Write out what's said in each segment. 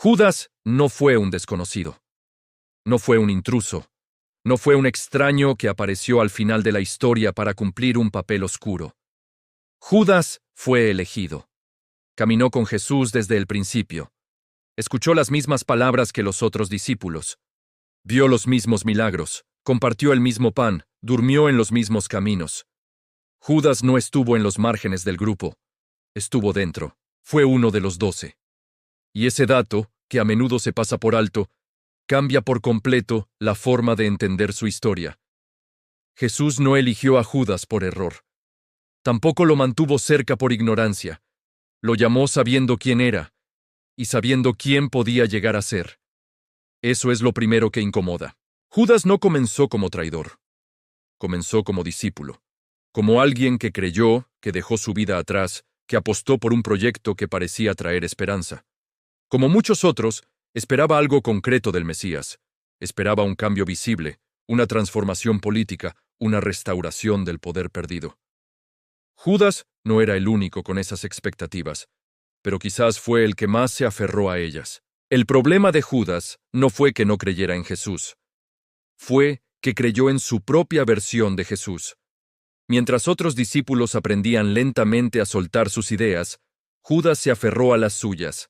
Judas no fue un desconocido. No fue un intruso. No fue un extraño que apareció al final de la historia para cumplir un papel oscuro. Judas fue elegido. Caminó con Jesús desde el principio. Escuchó las mismas palabras que los otros discípulos. Vio los mismos milagros. Compartió el mismo pan. Durmió en los mismos caminos. Judas no estuvo en los márgenes del grupo. Estuvo dentro. Fue uno de los 12. Y ese dato, que a menudo se pasa por alto, cambia por completo la forma de entender su historia. Jesús no eligió a Judas por error. Tampoco lo mantuvo cerca por ignorancia. Lo llamó sabiendo quién era y sabiendo quién podía llegar a ser. Eso es lo primero que incomoda. Judas no comenzó como traidor. Comenzó como discípulo. Como alguien que creyó, que dejó su vida atrás, que apostó por un proyecto que parecía traer esperanza. Como muchos otros, esperaba algo concreto del Mesías. Esperaba un cambio visible, una transformación política, una restauración del poder perdido. Judas no era el único con esas expectativas, pero quizás fue el que más se aferró a ellas. El problema de Judas no fue que no creyera en Jesús. Fue que creyó en su propia versión de Jesús. Mientras otros discípulos aprendían lentamente a soltar sus ideas, Judas se aferró a las suyas.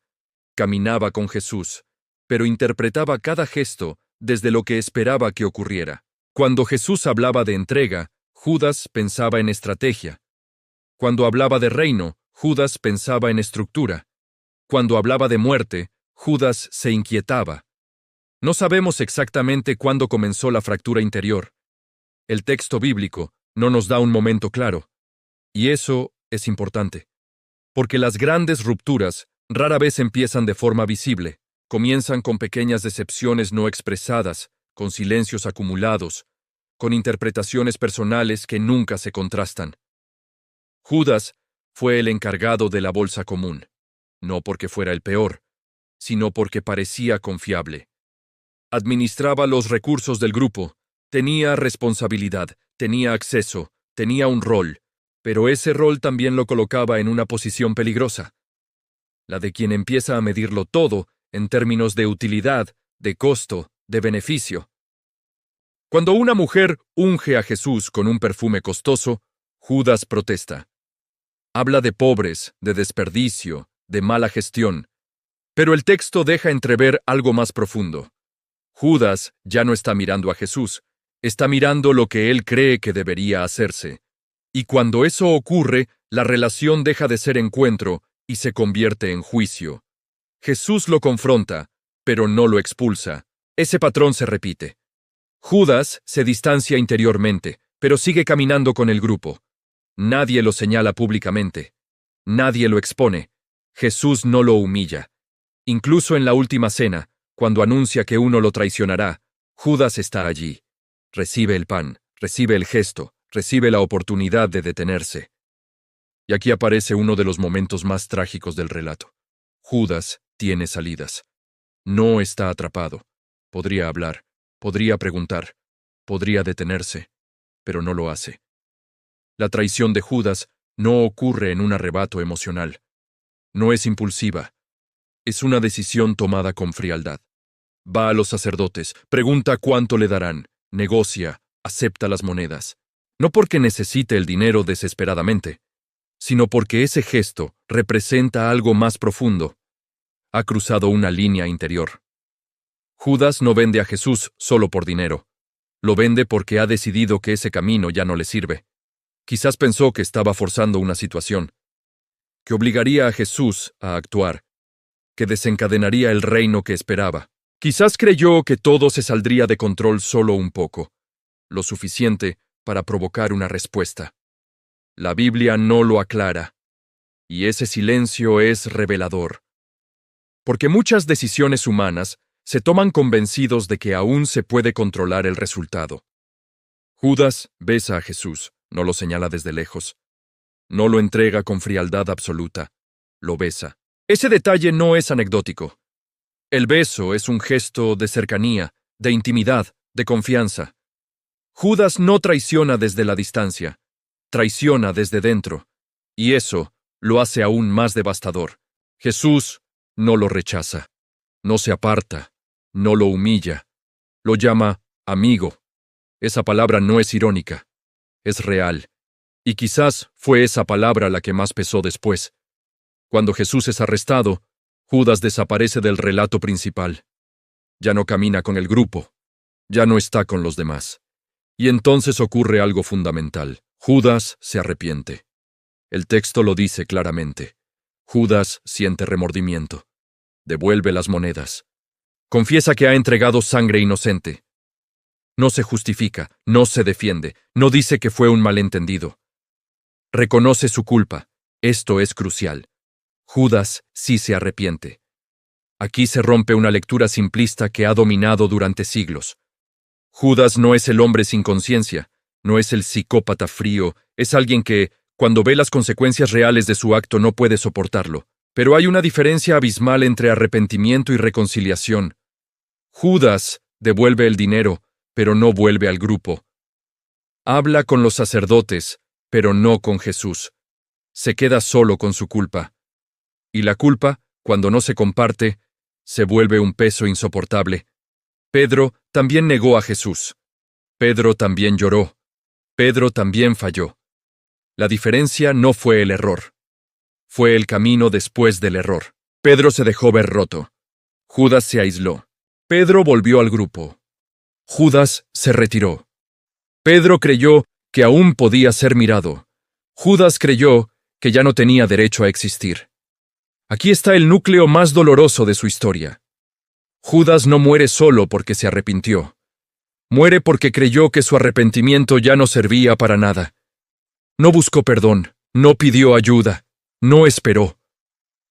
Caminaba con Jesús, pero interpretaba cada gesto desde lo que esperaba que ocurriera. Cuando Jesús hablaba de entrega, Judas pensaba en estrategia. Cuando hablaba de reino, Judas pensaba en estructura. Cuando hablaba de muerte, Judas se inquietaba. No sabemos exactamente cuándo comenzó la fractura interior. El texto bíblico no nos da un momento claro. Y eso es importante. Porque las grandes rupturas rara vez empiezan de forma visible. Comienzan con pequeñas decepciones no expresadas, con silencios acumulados, con interpretaciones personales que nunca se contrastan. Judas fue el encargado de la bolsa común, no porque fuera el peor, sino porque parecía confiable. Administraba los recursos del grupo, tenía responsabilidad, tenía acceso, tenía un rol, pero ese rol también lo colocaba en una posición peligrosa. La de quien empieza a medirlo todo en términos de utilidad, de costo, de beneficio. Cuando una mujer unge a Jesús con un perfume costoso, Judas protesta. Habla de pobres, de desperdicio, de mala gestión. Pero el texto deja entrever algo más profundo. Judas ya no está mirando a Jesús, está mirando lo que él cree que debería hacerse. Y cuando eso ocurre, la relación deja de ser encuentro y se convierte en juicio. Jesús lo confronta, pero no lo expulsa. Ese patrón se repite. Judas se distancia interiormente, pero sigue caminando con el grupo. Nadie lo señala públicamente. Nadie lo expone. Jesús no lo humilla. Incluso en la última cena, cuando anuncia que uno lo traicionará, Judas está allí. Recibe el pan, recibe el gesto, recibe la oportunidad de detenerse. Y aquí aparece uno de los momentos más trágicos del relato. Judas tiene salidas. No está atrapado. Podría hablar, podría preguntar, podría detenerse, pero no lo hace. La traición de Judas no ocurre en un arrebato emocional. No es impulsiva. Es una decisión tomada con frialdad. Va a los sacerdotes, pregunta cuánto le darán, negocia, acepta las monedas. No porque necesite el dinero desesperadamente, sino porque ese gesto representa algo más profundo. Ha cruzado una línea interior. Judas no vende a Jesús solo por dinero. Lo vende porque ha decidido que ese camino ya no le sirve. Quizás pensó que estaba forzando una situación, que obligaría a Jesús a actuar, que desencadenaría el reino que esperaba. Quizás creyó que todo se saldría de control solo un poco, lo suficiente para provocar una respuesta. La Biblia no lo aclara, y ese silencio es revelador. Porque muchas decisiones humanas se toman convencidos de que aún se puede controlar el resultado. Judas besa a Jesús, no lo señala desde lejos. No lo entrega con frialdad absoluta, lo besa. Ese detalle no es anecdótico. El beso es un gesto de cercanía, de intimidad, de confianza. Judas no traiciona desde la distancia, traiciona desde dentro, y eso lo hace aún más devastador. Jesús no lo rechaza, No se aparta, no lo humilla, lo llama amigo. Esa palabra no es irónica, es real. Y quizás fue esa palabra la que más pesó después. Cuando Jesús es arrestado, Judas desaparece del relato principal. Ya no camina con el grupo, ya no está con los demás. Y entonces ocurre algo fundamental. Judas se arrepiente. El texto lo dice claramente. Judas siente remordimiento. Devuelve las monedas. Confiesa que ha entregado sangre inocente. No se justifica, no se defiende, no dice que fue un malentendido. Reconoce su culpa. Esto es crucial. Judas sí se arrepiente. Aquí se rompe una lectura simplista que ha dominado durante siglos. Judas no es el hombre sin conciencia, no es el psicópata frío, es alguien que, cuando ve las consecuencias reales de su acto, no puede soportarlo. Pero hay una diferencia abismal entre arrepentimiento y reconciliación. Judas devuelve el dinero, pero no vuelve al grupo. Habla con los sacerdotes, pero no con Jesús. Se queda solo con su culpa. Y la culpa, cuando no se comparte, se vuelve un peso insoportable. Pedro también negó a Jesús. Pedro también lloró. Pedro también falló. La diferencia no fue el error. Fue el camino después del error. Pedro se dejó ver roto. Judas se aisló. Pedro volvió al grupo. Judas se retiró. Pedro creyó que aún podía ser mirado. Judas creyó que ya no tenía derecho a existir. Aquí está el núcleo más doloroso de su historia. Judas no muere solo porque se arrepintió. Muere porque creyó que su arrepentimiento ya no servía para nada. No buscó perdón, no pidió ayuda, no esperó.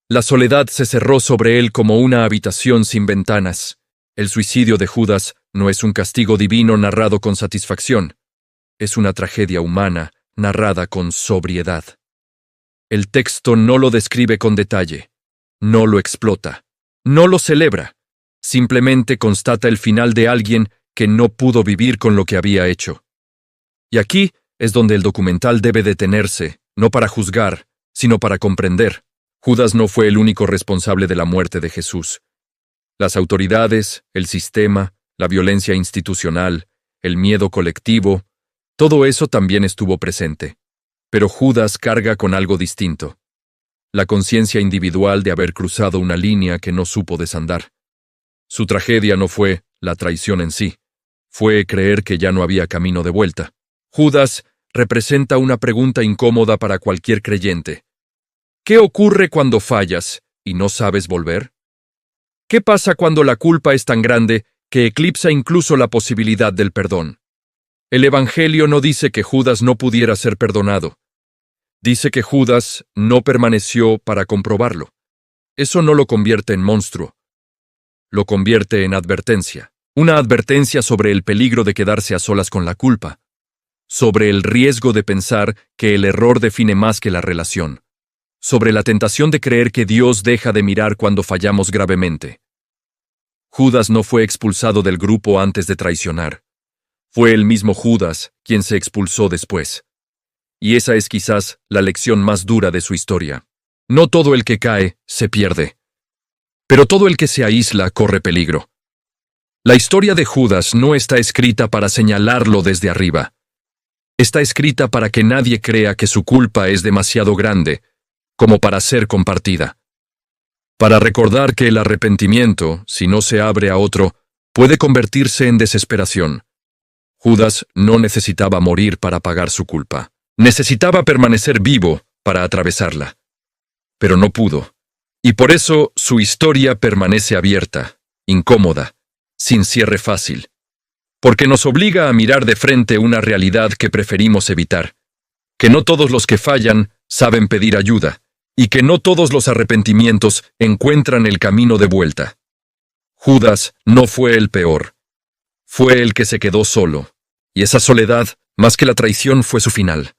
La soledad se cerró sobre él como una habitación sin ventanas. El suicidio de Judas no es un castigo divino narrado con satisfacción. Es una tragedia humana narrada con sobriedad. El texto no lo describe con detalle, no lo explota, no lo celebra. Simplemente constata el final de alguien que no pudo vivir con lo que había hecho. Y aquí es donde el documental debe detenerse, no para juzgar, sino para comprender. Judas no fue el único responsable de la muerte de Jesús. Las autoridades, el sistema, la violencia institucional, el miedo colectivo, todo eso también estuvo presente. Pero Judas carga con algo distinto. La conciencia individual de haber cruzado una línea que no supo desandar. Su tragedia no fue la traición en sí, fue creer que ya no había camino de vuelta. Judas representa una pregunta incómoda para cualquier creyente. ¿Qué ocurre cuando fallas y no sabes volver? ¿Qué pasa cuando la culpa es tan grande que eclipsa incluso la posibilidad del perdón? El Evangelio no dice que Judas no pudiera ser perdonado. Dice que Judas no permaneció para comprobarlo. Eso no lo convierte en monstruo. Lo convierte en advertencia. Una advertencia sobre el peligro de quedarse a solas con la culpa. Sobre el riesgo de pensar que el error define más que la relación. Sobre la tentación de creer que Dios deja de mirar cuando fallamos gravemente. Judas no fue expulsado del grupo antes de traicionar. Fue el mismo Judas quien se expulsó después. Y esa es quizás la lección más dura de su historia. No todo el que cae se pierde. Pero todo el que se aísla corre peligro. La historia de Judas no está escrita para señalarlo desde arriba. Está escrita para que nadie crea que su culpa es demasiado grande, como para ser compartida. Para recordar que el arrepentimiento, si no se abre a otro, puede convertirse en desesperación. Judas no necesitaba morir para pagar su culpa. Necesitaba permanecer vivo para atravesarla. Pero no pudo. Y por eso su historia permanece abierta, incómoda, sin cierre fácil. Porque nos obliga a mirar de frente una realidad que preferimos evitar. Que no todos los que fallan saben pedir ayuda, y que no todos los arrepentimientos encuentran el camino de vuelta. Judas no fue el peor. Fue el que se quedó solo, y esa soledad, más que la traición, fue su final.